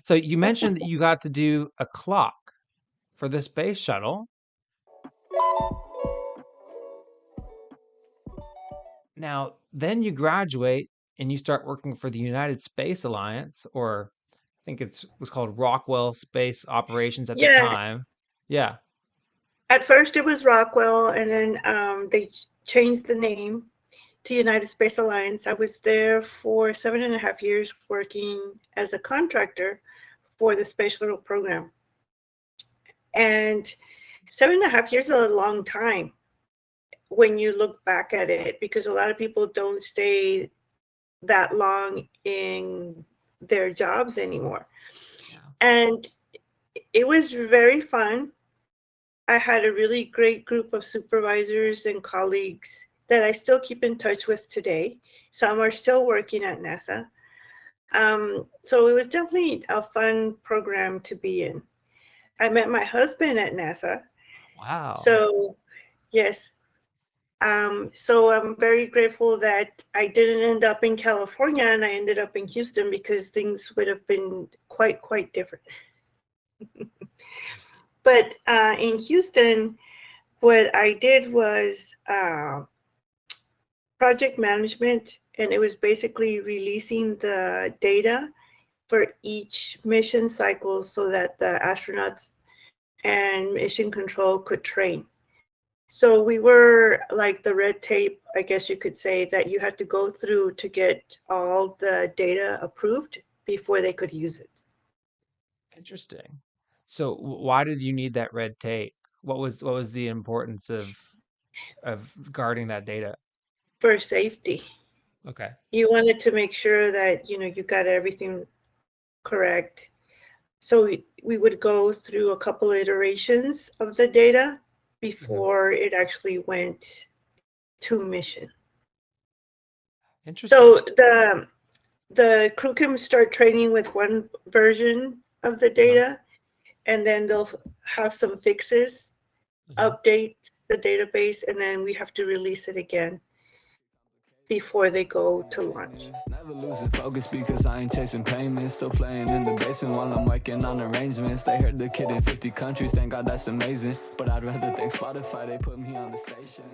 So you mentioned that you got to do a clock for the space shuttle. Now, then you graduate and you start working for the United Space Alliance, or I think it was called Rockwell Space Operations at the Yeah, time. Yeah. at first it was Rockwell, and then they changed the name to United Space Alliance. I was there for 7.5 years working as a contractor for the Space Shuttle program. And 7.5 years is a long time when you look back at it, because a lot of people don't stay that long in their jobs anymore. Yeah. And it was very fun. I had a really great group of supervisors and colleagues that I still keep in touch with today. Some are still working at NASA. So it was definitely a fun program to be in. I met my husband at NASA. Wow. So, yes. So I'm very grateful that I didn't end up in California and I ended up in Houston, because things would have been quite different. But in Houston, what I did was project management, and it was basically releasing the data for each mission cycle so that the astronauts and mission control could train. So we were like the red tape, I guess you could say, that you had to go through to get all the data approved before they could use it Interesting. So why did you need that red tape? What was the importance of guarding that data? for safety. Okay. You wanted to make sure that you got everything correct. So we would go through a couple iterations of the data Hmm. before it actually went to mission. Interesting. So the crew can start training with one version of the Uh-huh. data, and then they'll have some fixes, Uh-huh. update the database, and then we have to release it again before they go to launch. Never losing focus because I ain't chasing payments. Still playing in the basement while I'm working on arrangements. They heard the kid in 50 countries, thank God that's amazing. But I'd rather thank Spotify, they put me on the station.